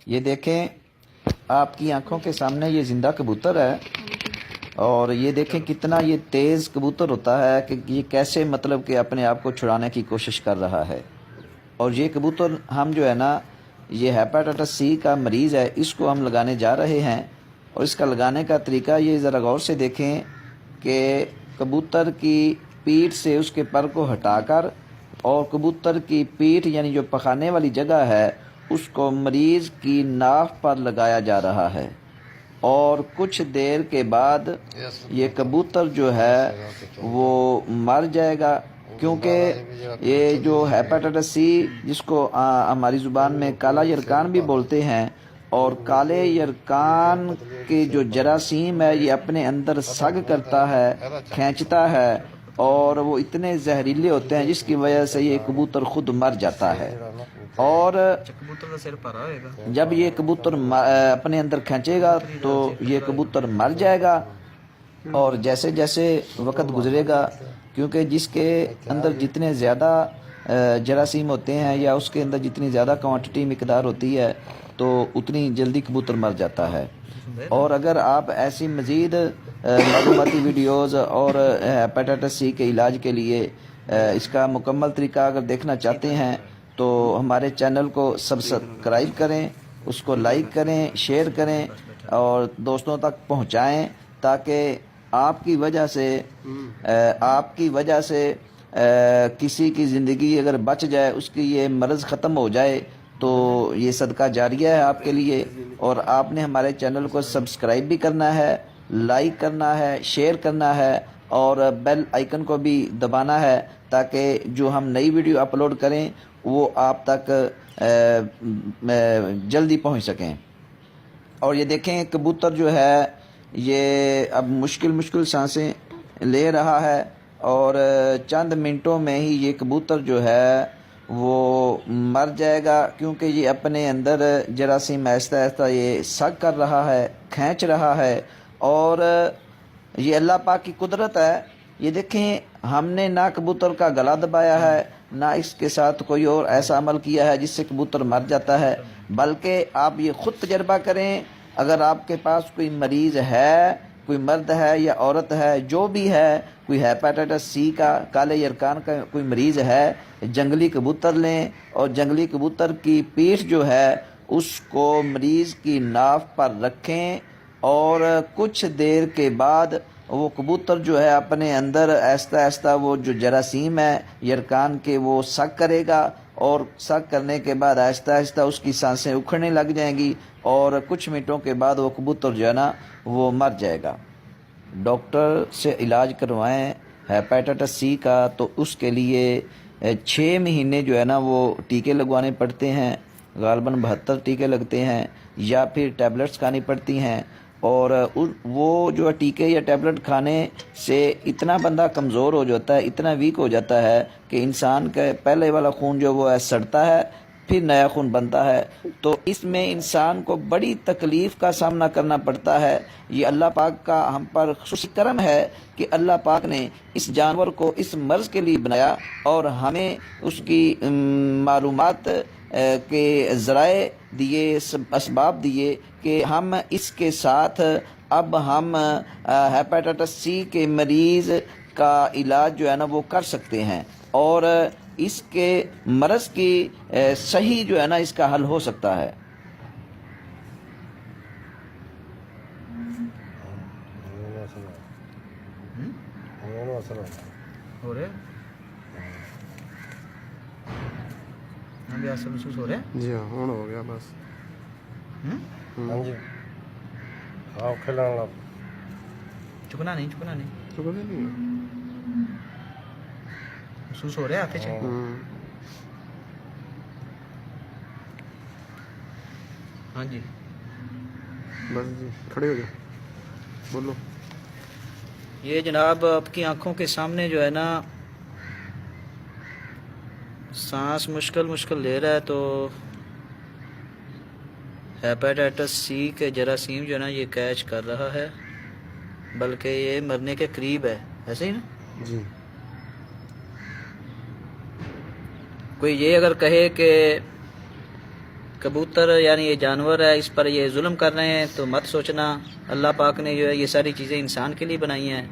یہ دیکھیں آپ کی آنکھوں کے سامنے یہ زندہ کبوتر ہے، اور یہ دیکھیں کتنا یہ تیز کبوتر ہوتا ہے کہ یہ کیسے مطلب کہ اپنے آپ کو چھڑانے کی کوشش کر رہا ہے۔ اور یہ کبوتر ہم جو ہے نا، یہ ہیپاٹائٹس سی کا مریض ہے، اس کو ہم لگانے جا رہے ہیں۔ اور اس کا لگانے کا طریقہ یہ ذرا غور سے دیکھیں کہ کبوتر کی پیٹھ سے اس کے پر کو ہٹا کر اور کبوتر کی پیٹھ یعنی جو پخانے والی جگہ ہے اس کو مریض کی ناف پر لگایا جا رہا ہے، اور کچھ دیر کے بعد یہ کبوتر جو ہے وہ مر جائے گا، کیونکہ یہ جو ہیپاٹائٹس سی جس کو ہماری زبان میں کالا یرکان بھی بولتے ہیں، اور کالے یرکان کے جو جراثیم ہے یہ اپنے اندر سگ کرتا ہے، کھینچتا ہے، اور وہ اتنے زہریلے ہوتے ہیں جس کی وجہ سے یہ کبوتر خود مر جاتا ہے۔ اور جب یہ کبوتر اپنے اندر کھینچے گا تو یہ کبوتر مر جائے گا، اور جیسے جیسے وقت گزرے گا، کیونکہ جس کے اندر جتنے زیادہ جراثیم ہوتے ہیں یا اس کے اندر جتنی زیادہ کوانٹٹی مقدار ہوتی ہے تو اتنی جلدی کبوتر مر جاتا ہے۔ اور اگر آپ ایسی مزید معلوماتی ویڈیوز اور ہیپاٹائٹس سی کے علاج کے لیے اس کا مکمل طریقہ اگر دیکھنا چاہتے ہیں تو ہمارے چینل کو سبسکرائب کریں، اس کو لائک کریں، شیئر کریں اور دوستوں تک پہنچائیں، تاکہ آپ کی وجہ سے کسی کی زندگی اگر بچ جائے، اس کی یہ مرض ختم ہو جائے تو یہ صدقہ جاریہ ہے آپ کے لیے۔ اور آپ نے ہمارے چینل کو سبسکرائب بھی کرنا ہے، لائک کرنا ہے، شیئر کرنا ہے، اور بیل آئیکن کو بھی دبانا ہے، تاکہ جو ہم نئی ویڈیو اپلوڈ کریں وہ آپ تک جلدی پہنچ سکیں۔ اور یہ دیکھیں کبوتر جو ہے یہ اب مشکل سانسیں لے رہا ہے، اور چند منٹوں میں ہی یہ کبوتر جو ہے وہ مر جائے گا، کیونکہ یہ اپنے اندر جراثیم آہستہ آہستہ یہ سگ کر رہا ہے، کھینچ رہا ہے، اور یہ اللہ پاک کی قدرت ہے۔ یہ دیکھیں ہم نے نہ کبوتر کا گلا دبایا ہے، نہ اس کے ساتھ کوئی اور ایسا عمل کیا ہے جس سے کبوتر مر جاتا ہے، بلکہ آپ یہ خود تجربہ کریں۔ اگر آپ کے پاس کوئی مریض ہے، کوئی مرد ہے یا عورت ہے، جو بھی ہے، کوئی ہیپاٹائٹس سی کا، کالے یرکان کا کوئی مریض ہے، جنگلی کبوتر لیں اور جنگلی کبوتر کی پیٹھ جو ہے اس کو مریض کی ناف پر رکھیں، اور کچھ دیر کے بعد وہ کبوتر جو ہے اپنے اندر آہستہ آہستہ وہ جو جراثیم ہے یرکان کے وہ سگ کرے گا، اور سگ کرنے کے بعد آہستہ آہستہ اس کی سانسیں اکھڑنے لگ جائیں گی، اور کچھ منٹوں کے بعد وہ کبوتر جو ہے نا وہ مر جائے گا۔ ڈاکٹر سے علاج کروائیں ہیپاٹائٹس سی کا تو اس کے لیے 6 مہینے جو ہے نا وہ ٹیکے لگوانے پڑتے ہیں، غالباً 72 ٹیکے لگتے ہیں، یا پھر ٹیبلٹس کھانی پڑتی ہیں۔ اور وہ جو ٹیکے یا ٹیبلٹ کھانے سے اتنا بندہ کمزور ہو جاتا ہے، اتنا ویک ہو جاتا ہے کہ انسان کا پہلے والا خون جو وہ ہے سڑتا ہے، پھر نیا خون بنتا ہے، تو اس میں انسان کو بڑی تکلیف کا سامنا کرنا پڑتا ہے۔ یہ اللہ پاک کا ہم پر خصوصی کرم ہے کہ اللہ پاک نے اس جانور کو اس مرض کے لیے بنایا، اور ہمیں اس کی معلومات کے ذرائع دیے، اسباب دیے کہ ہم اس کے ساتھ اب ہم ہیپاٹائٹس سی کے مریض کا علاج جو ہے نا وہ کر سکتے ہیں، اور اس کے مرض کی صحیح جو ہے نا اس کا حل ہو سکتا ہے۔ محسوس ہو رہا ہے؟ جی ہاں، ہو گیا بس۔ ہاں جی، ہاں کھلانے لگ چکنا نہیں شکر نہیں۔ محسوس ہو رہا ہے آتے چاہیے؟ ہاں جی بس جی کھڑے ہو جاؤ، بولو۔ یہ جناب آپ کی آنکھوں کے سامنے جو ہے نا سانس مشکل لے رہا ہے، تو ہیپاٹائٹس سی کے جراثیم جو ہے نا یہ کیچ کر رہا ہے، بلکہ یہ مرنے کے قریب ہے، ایسے ہی نا؟ جی کوئی یہ اگر کہے کہ کبوتر یعنی یہ جانور ہے، اس پر یہ ظلم کر رہے ہیں تو مت سوچنا، اللہ پاک نے جو ہے یہ ساری چیزیں انسان کے لیے بنائی ہیں،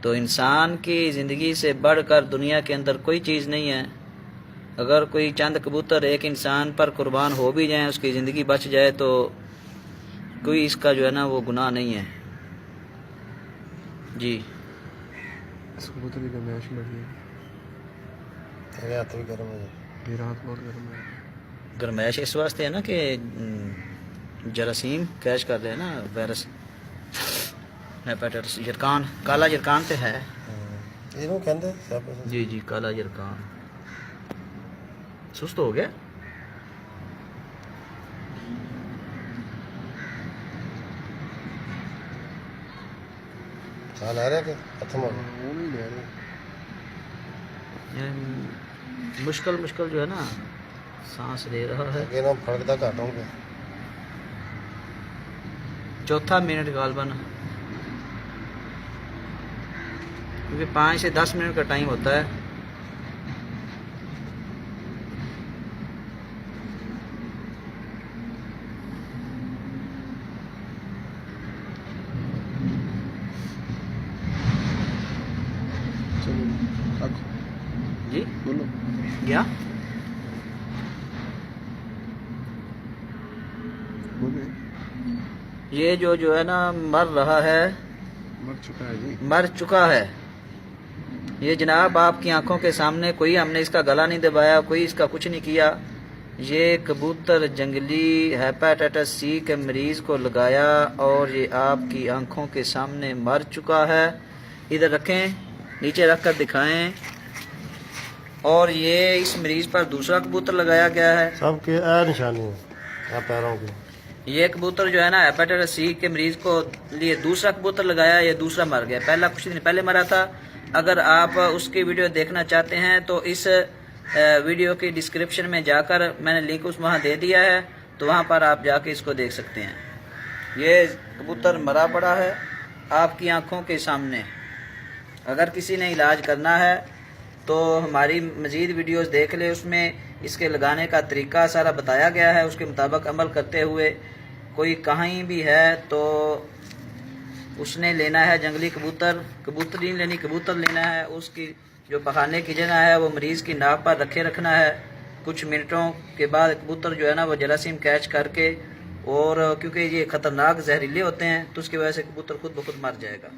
تو انسان کی زندگی سے بڑھ کر دنیا کے اندر کوئی چیز نہیں ہے۔ اگر کوئی چند کبوتر ایک انسان پر قربان ہو بھی جائیں، اس کی زندگی بچ جائے، تو کوئی اس کا جو ہے نا وہ گناہ نہیں ہے۔ جی اس کبوتر کی گرمائش بڑی ہے، تیرے ہاتھ بھی گرم ہو جائے۔ میرا ہاتھ بہت گرم ہے۔ گرمائش اس واسطے ہے نا کہ جراثیم کیچ کر رہے ہیں نا، وائرس ہیپیٹائٹس، جرکان، کالا جرکان تے ہے۔ یہ کہندے سب جی جی کالا جرکان سست ہو گیا۔ سال آ رہا کہ ختم ہو گیا؟ وہ نہیں لے رہے۔ مشکل جو ہے نا سانس لے رہا ہے۔ اگے نہ پھڑکتا گھٹ ہوں گے۔ چوتھا منٹ غالباً، کیونکہ 5 سے 10 منٹ کا ٹائم ہوتا ہے۔ چلو اب جی بولو۔ کیا بولے۔ یہ جو ہے نا مر رہا ہے، مر چکا ہے جی۔ مر چکا ہے یہ جناب آپ کی آنکھوں کے سامنے، کوئی ہم نے اس کا گلا نہیں دبایا، کوئی اس کا کچھ نہیں کیا۔ یہ کبوتر جنگلی ہیپیٹائٹس سی کے مریض کو لگایا اور یہ آپ کی آنکھوں کے سامنے مر چکا ہے۔ ادھر رکھیں، نیچے رکھ کر دکھائیں۔ اور یہ اس مریض پر دوسرا کبوتر لگایا گیا ہے۔ سب کے اے نشانی ہے یہاں پیروں کی۔ یہ کبوتر جو ہے نا ہیپیٹائٹس سی کے مریض کو لیے دوسرا کبوتر لگایا، یہ دوسرا مر گیا، پہلا کچھ دن پہلے مرا تھا۔ اگر آپ اس کی ویڈیو دیکھنا چاہتے ہیں تو اس ویڈیو کی ڈسکرپشن میں جا کر میں نے لنک وہاں دے دیا ہے، تو وہاں پر آپ جا کے اس کو دیکھ سکتے ہیں۔ یہ کبوتر مرا پڑا ہے آپ کی آنکھوں کے سامنے۔ اگر کسی نے علاج کرنا ہے تو ہماری مزید ویڈیوز دیکھ لے، اس میں اس کے لگانے کا طریقہ سارا بتایا گیا ہے، اس کے مطابق عمل کرتے ہوئے کوئی کہیں بھی ہے تو اس نے لینا ہے جنگلی کبوتر نہیں لینی، کبوتر لینا ہے، اس کی جو پخانے کی جگہ ہے وہ مریض کی ناک پر رکھنا ہے۔ کچھ منٹوں کے بعد کبوتر جو ہے نا وہ جراثیم کیچ کر کے، اور کیونکہ یہ خطرناک زہریلے ہوتے ہیں تو اس کی وجہ سے کبوتر خود بخود مر جائے گا۔